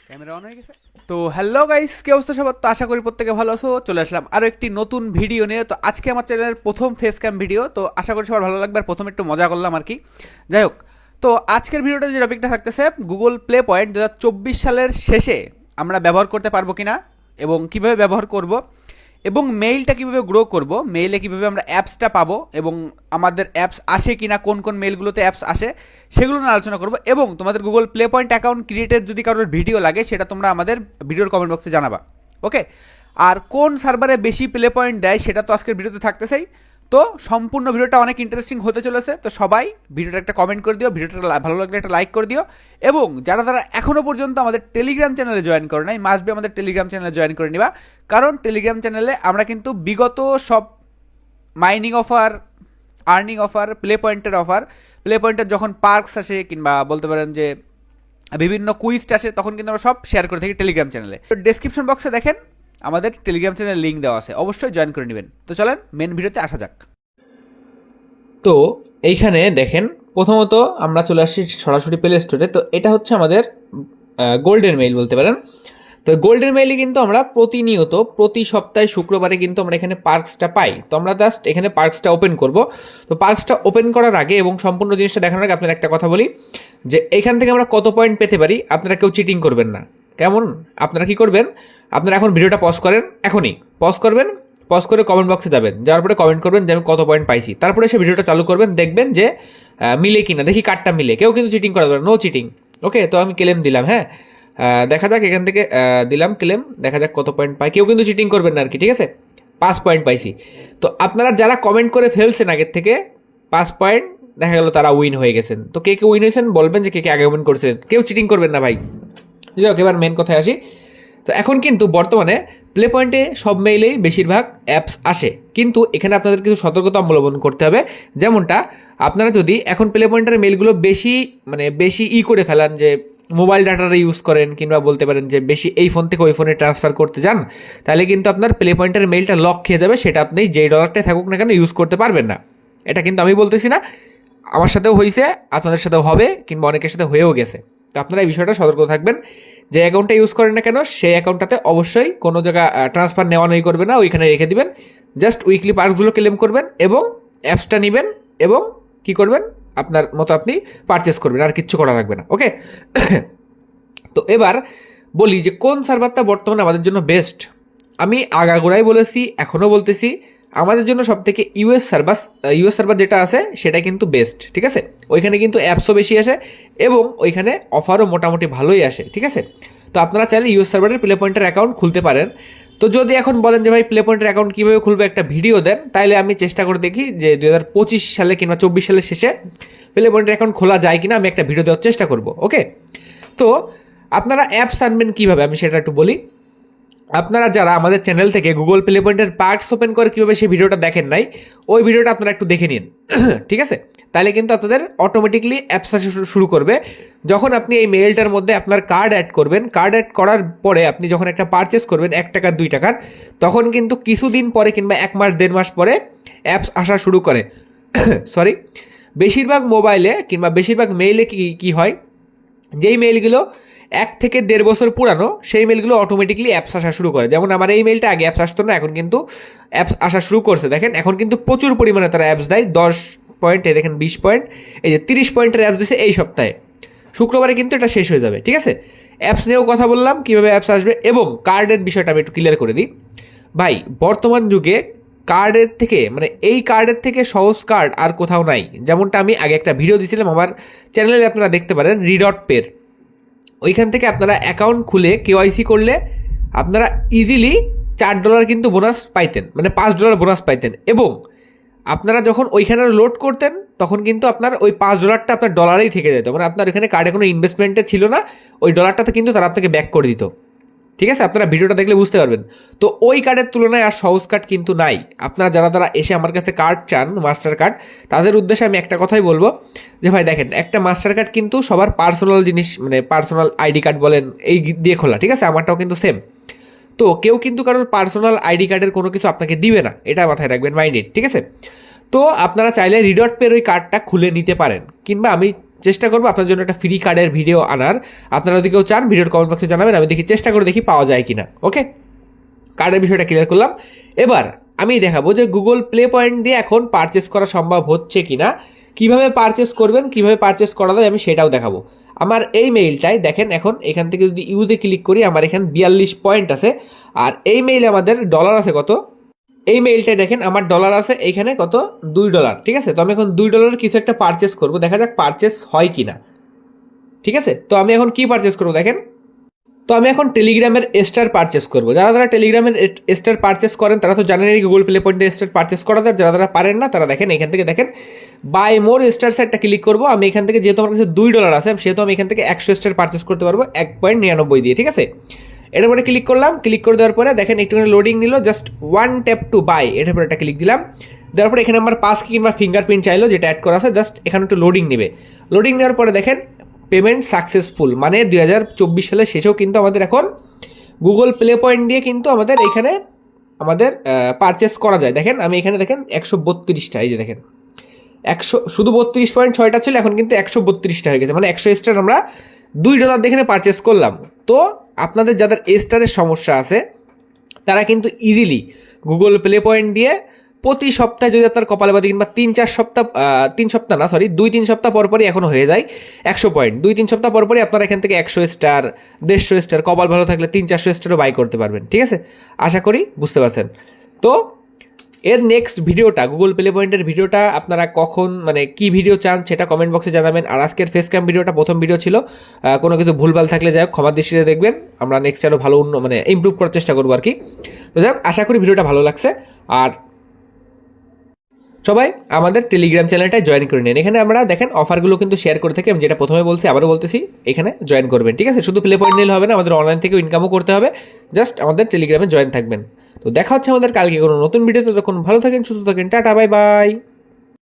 Camera on হয়ে গেছে। তো হ্যালো গাইস, কি অবস্থা সবার? তো আশা করি প্রত্যেকে ভালো আছো। চলে আসলাম আরও একটি নতুন ভিডিও নিয়ে। তো আজকে আমার চ্যানেলের প্রথম ফেস ক্যাম ভিডিও, তো আশা করি সবার ভালো লাগবে। আর প্রথমে একটু মজা করলাম আর কি। যাই হোক, তো আজকের ভিডিওটা যে টপিকটা থাকতেছে, গুগল প্লে পয়েন্ট 2024 সালের শেষে আমরা ব্যবহার করতে পারবো কিনা এবং কিভাবে ব্যবহার করব, এবং মেইলটা কীভাবে গ্রো করব, মেইলে কীভাবে আমরা অ্যাপসটা পাবো এবং আমাদের অ্যাপস আসে কিনা, কোন কোন মেইলগুলোতে অ্যাপস আসে সেগুলো নিয়ে আলোচনা করবো। এবং তোমাদের গুগল প্লে পয়েন্ট অ্যাকাউন্ট ক্রিয়েটের যদি কারোর ভিডিও লাগে সেটা তোমরা আমাদের ভিডিওর কমেন্ট বক্সে জানাবা। ওকে, আর কোন সার্ভারে বেশি প্লে পয়েন্ট দেয় সেটা তো আজকের ভিডিওতে থাকতেছেই। তো সম্পূর্ণ ভিডিওটা অনেক ইন্টারেস্টিং হতে চলেছে। তো সবাই ভিডিওটা একটা কমেন্ট করে দিও, ভিডিওটা ভালো লাগলে একটা লাইক করে দিও, এবং যারা যারা এখনও পর্যন্ত আমাদের টেলিগ্রাম চ্যানেলে জয়েন করে নাই, মাস্ট বি আমাদের টেলিগ্রাম চ্যানেলে জয়েন করে নিবা। কারণ টেলিগ্রাম চ্যানেলে আমরা কিন্তু বিগত সব mining offer, earning offer, play পয়েন্টের অফার, প্লে পয়েন্টের যখন পার্কস আসে কিংবা বলতে পারেন যে বিভিন্ন কুইজটা আসে, তখন কিন্তু আমরা সব শেয়ার করে থাকি টেলিগ্রাম চ্যানেলে। তো ডেসক্রিপশন বক্সে দেখেন আমাদের টেলিগ্রাম চ্যানেলের লিঙ্ক দেওয়া আছে, অবশ্যই জয়েন করে নেবেন। তো চলেন মেন ভিডিওতে আসা যাক। তো এইখানে দেখেন, প্রথমত আমরা চলে আসছি সরাসরি প্লে স্টোরে। তো এটা হচ্ছে আমাদের গোল্ডেন মেইল বলতে পারেন। তো গোল্ডেন মেইলে কিন্তু আমরা প্রতিনিয়ত প্রতি সপ্তাহে শুক্রবারে কিন্তু আমরা এখানে পার্কসটা পাই। তো আমরা জাস্ট এখানে পার্কসটা ওপেন করব। তো পার্কসটা ওপেন করার আগে এবং সম্পূর্ণ জিনিসটা দেখানোর আগে আপনার একটা কথা বলি, যে এখান থেকে আমরা কত পয়েন্ট পেতে পারি। আপনারা কেউ চিটিং করবেন না, কেমন? আপনারা কি করবেন, আপনারা এখন ভিডিওটা পজ করেন, এখনই পজ করবেন, পজ করে কমেন্ট বক্সে যাবেন, যাওয়ার পরে কমেন্ট করবেন যে আমি কত পয়েন্ট পাইছি। তারপরে সে ভিডিওটা চালু করবেন, দেখবেন যে মিলে কিনা, দেখি কার্ডটা মিলে। কেউ কিন্তু চিটিং করা যাবে, নো চিটিং। ওকে, তো আমি ক্লেম দিলাম। হ্যাঁ, দেখা যাক এখান থেকে দিলাম ক্লেম, দেখা যাক কত পয়েন্ট পাই। কেউ কিন্তু চিটিং করবেন না আর কি, ঠিক আছে? 5 পয়েন্ট পাইছি। তো আপনারা যারা কমেন্ট করে ফেলছেন আগের থেকে 5 পয়েন্ট, দেখা গেল তারা উইন হয়ে গেছেন। তো কে কে উইন হয়েছেন বলবেন, যে কে কে আগে কমেন্ট করছেন। কেউ চিটিং করবেন না ভাই। যাই হোক, এবার মেন কথায় আসি। তো এখন কিন্তু বর্তমানে প্লে পয়েন্টে সব মেইলেই বেশিরভাগ অ্যাপস আসে, কিন্তু এখানে আপনাদের কিছু সতর্কতা অবলম্বন করতে হবে। যেমনটা, আপনারা যদি এখন প্লে পয়েন্টের মেইলগুলো বেশি করে ফেলান, যে মোবাইল ডাটাটা ইউজ করেন, কিংবা বলতে পারেন যে বেশি এই ফোন থেকে ওই ফোনে ট্রান্সফার করতে যান, তাহলে কিন্তু আপনার প্লে পয়েন্টের মেইলটা লক খেয়ে যাবে। সেটা আপনি যেই ডলারটাই থাকুক না কেন ইউজ করতে পারবেন না। এটা কিন্তু আমি বলতেছি না, আমার সাথেও হয়েছে, আপনাদের সাথেও হবে, কিংবা অনেকের সাথে হয়েও গেছে। তো আপনারা এই বিষয়টা সতর্ক থাকবেন। যে অ্যাকাউন্টটা ইউজ করেন না কেন, সেই অ্যাকাউন্টটাতে অবশ্যই কোনো জায়গা ট্রান্সফার নেওয়া নেই করবে না, ওইখানে রেখে দিবেন। জাস্ট উইকলি পার্কসগুলো ক্লেম করবেন এবং অ্যাপসটা নেবেন, এবং কি করবেন, আপনার মতো আপনি পারচেস করবেন, আর কিচ্ছু করা লাগবে না। ওকে, তো এবার বলি যে কোন সার্ভারটা বর্তমানে আমাদের জন্য বেস্ট। আমি আগাগোড়াই বলেছি, এখনও বলতেছি, আমাদের জন্য সবথেকে ইউএস সার্ভার যেটা আছে সেটা কিন্তু বেস্ট, ঠিক আছে? ওইখানে কিন্তু অ্যাপসও বেশি আসে এবং ওইখানে অফারও মোটামুটি ভালোই আসে, ঠিক আছে? তো আপনারা চাইলে ইউএস সার্ভারের প্লে পয়েন্টের অ্যাকাউন্ট খুলতে পারেন। তো যদি এখন বলেন যে ভাই প্লে পয়েন্টের অ্যাকাউন্ট কীভাবে খুলবে, একটা ভিডিও দেন, তাহলে আমি চেষ্টা করে দেখি যে 2025 সালে কিংবা 24 সালের শেষে প্লে পয়েন্টের অ্যাকাউন্ট খোলা যায় কিনা, আমি একটা ভিডিও দেওয়ার চেষ্টা করব। ওকে, তো আপনারা অ্যাপস আনবেন কীভাবে আমি সেটা একটু বলি। আপনারা যারা আমাদের চ্যানেল থেকে গুগল প্লে পয়েন্টের পার্টস ওপেন করে কীভাবে সেই ভিডিওটা দেখেন নাই, ওই ভিডিওটা আপনারা একটু দেখে নিন। ঠিক আছে? তাহলে কিন্তু আপনাদের অটোমেটিকলি অ্যাপস আসা শুরু করবে। যখন আপনি এই মেইলটার মধ্যে আপনার কার্ড অ্যাড করবেন, কার্ড অ্যাড করার পরে আপনি যখন একটা পারচেস করবেন 1 টাকার 2 টাকার, তখন কিন্তু কিছুদিন পরে কিংবা 1 মাস 1.5 মাস পরে অ্যাপস আসা শুরু করে। সরি, বেশিরভাগ মোবাইলে কিংবা বেশিরভাগ মেইলে কি হয়, যেই মেইলগুলো 1 থেকে 1.5 বছর পুরানো, সেই মেলগুলো অটোমেটিকলি অ্যাপস আসা শুরু করে। যেমন আমার এই মেলটা আগে অ্যাপস আসতো না, এখন কিন্তু অ্যাপস আসা শুরু করছে। দেখেন এখন কিন্তু প্রচুর পরিমাণে তারা অ্যাপস দেয়। 10 পয়েন্টে দেখেন 20 পয়েন্ট, এই যে 30 পয়েন্টের অ্যাপস দিচ্ছে এই সপ্তাহে। শুক্রবারে কিন্তু এটা শেষ হয়ে যাবে, ঠিক আছে? অ্যাপস নিয়েও কথা বললাম, কীভাবে অ্যাপস আসবে, এবং কার্ডের বিষয়টা আমি একটু ক্লিয়ার করে দিই। ভাই, বর্তমান যুগে কার্ডের থেকে, এই কার্ডের থেকে সহজ কার্ড আর কোথাও নাই। যেমনটা আমি আগে একটা ভিডিও দিয়েছিলাম আমার চ্যানেলে, আপনারা দেখতে পারেন, রিডট পের। ওইখান থেকে আপনারা অ্যাকাউন্ট খুলে কেওয়াইসি করলে আপনারা ইজিলি $4 কিন্তু বোনাস পাইতেন, $5 বোনাস পাইতেন। এবং আপনারা যখন ওইখানে লোড করতেন, তখন কিন্তু আপনার ওই $5টা আপনার ডলারেই থেকে যেত। আপনার ওইখানে কার্ডে কোনো ইনভেস্টমেন্টে ছিল না, ওই ডলারটাতে কিন্তু তারা আপনাকে ব্যাক করে দিত। ঠিক আছে? আপনারা ভিডিওটা দেখলে বুঝতে পারবেন। তো ওই কার্ডের তুলনায় আর সহজ কার্ড কিন্তু নাই। আপনারা যারা এসে আমার কাছে কার্ড চান, মাস্টার কার্ড, তাদের উদ্দেশ্যে আমি একটা কথাই বলবো, যে ভাই দেখেন, একটা মাস্টার কার্ড কিন্তু সবার পার্সোনাল জিনিস, পার্সোনাল আইডি কার্ড বলেন, এই দিয়ে খোলা, ঠিক আছে? আমারটাও কিন্তু সেম। তো কেউ কিন্তু কারোর পার্সোনাল আইডি কার্ডের কোনো কিছু আপনাকে দিবে না, এটা মাথায় রাখবেন, মাইন্ডেড, ঠিক আছে? তো আপনারা চাইলে রিডট পের ওই কার্ডটা খুলে নিতে পারেন, কিংবা আমি চেষ্টা করবো আপনার জন্য একটা ফ্রি কার্ডের ভিডিও আনার। আপনারা যদি কেউ চান ভিডিওর কমেন্ট বক্সে জানাবেন, আমি চেষ্টা করে দেখি পাওয়া যায় কিনা। ওকে, কার্ডের বিষয়টা ক্লিয়ার করলাম। এবার আমি দেখাবো যে গুগল প্লে পয়েন্ট দিয়ে এখন পারচেস করা সম্ভব হচ্ছে কিনা, কিভাবে পারচেস করবেন, কিভাবে পারচেস করা যায় আমি সেটাও দেখাবো। আমার এই মেইলটাই দেখেন, এখন এখান থেকে যদি ইউজে ক্লিক করি আমার এখানে 42 পয়েন্ট আছে, আর এই মেইলে আমাদের ডলার আছে কত, এই মেইলটাই দেখেন আমার ডলার আছে এইখানে কত, $2। ঠিক আছে, তো আমি এখন $2 কিছু একটা পারচেস করবো, দেখা যাক পারচেস হয় কিনা। ঠিক আছে, তো আমি এখন কি পারচেস করবো দেখেন, তো আমি এখন টেলিগ্রামের স্টার পারচেস করবো। যারা টেলিগ্রামের স্টার পারচেস করেন তারা তো জানেনই গুগল প্লে পয়েন্টে স্টার পারচেস করা যায়। যারা পারেন না তারা দেখেন এখান থেকে দেখেন বাই মোর স্টার্স একটা ক্লিক করবো। আমি এখান থেকে যেহেতু আমার কাছে $2 আছে সেহেতু আমি এখান থেকে 100 স্টার পারচেস করতে পারবো 1.99 দিয়ে। ঠিক আছে, এটার পরে ক্লিক করলাম, ক্লিক করে দেওয়ার পরে দেখেন একটুখানি লোডিং নিল, জাস্ট 1 ট্যাপ টু বাই, এটার পরে একটা ক্লিক দিলাম। দেওয়ার পরে এখানে আমার পাস কি কিংবা ফিঙ্গারপ্রিন্ট চাইলো, যেটা অ্যাড করা আছে, জাস্ট এখানে একটু লোডিং নেবে। লোডিং নেওয়ার পরে দেখেন পেমেন্ট সাকসেসফুল, মানে 2024 সালের শেষেও কিন্তু আমাদের এখন গুগল প্লে পয়েন্ট দিয়ে কিন্তু আমাদের এখানে আমাদের পারচেস করা যায়। দেখেন আমি এখানে দেখেন 132টা, এই যে দেখেন 100, শুধু 32.6টা ছিল, এখন কিন্তু 132টা হয়ে গেছে, মানে 100 স্টার আমরা $2 দেখে পারচেস করলাম। তো আপনাদের যাদের স্টারের সমস্যা আছে তারা কিন্তু ইজিলি গুগল প্লে পয়েন্ট দিয়ে প্রতি সপ্তাহে যদি আপনার কপালে বাদে কিংবা 3-4 সপ্তাহ 3 সপ্তাহ না সরি 2-3 সপ্তাহ পরপরই এখন হয়ে যায় 100 পয়েন্ট। 2-3 সপ্তাহ পরপরই আপনারা এখান থেকে 100 স্টার 150 স্টার, কপাল ভালো থাকলে 300-400 স্টারও বাই করতে পারবেন। ঠিক আছে, আশা করি বুঝতে পারছেন। তো এর নেক্সট ভিডিওটা, গুগল প্লে পয়েন্টের ভিডিওটা আপনারা কখন, মানে কি ভিডিও চান সেটা কমেন্ট বক্সে জানাবেন। আর আজকের ফেস ক্যাম ভিডিওটা প্রথম ভিডিও ছিল, কোনো কিছু ভুলভাল থাকলে যাই হোক ক্ষমার দৃষ্টিতে দেখবেন, আমরা নেক্সট আরও ভালো মানে ইমপ্রুভ করার চেষ্টা করবো আর কি। তো যাই হোক, আশা করি ভিডিওটা ভালো লাগছে। আর সবাই আমাদের টেলিগ্রাম চ্যানেলটায় জয়েন করে নিন। এখানে আমরা দেখেন অফারগুলো কিন্তু শেয়ার করে থাকি, আমি যেটা প্রথমে বলছি আবারও বলতেছি, এখানে জয়েন করবেন। ঠিক আছে, শুধু প্লে পয়েন্ট নিলে হবে না, আমাদের অনলাইন থেকেও ইনকামও করতে হবে, জাস্ট আমাদের টেলিগ্রামে জয়েন থাকবেন। তো দেখা হচ্ছে আমাদের কালকে কোনো নতুন ভিডিওতে। তখন ভালো থাকেন, সুস্থ থাকেন, টাটা, বাই বাই।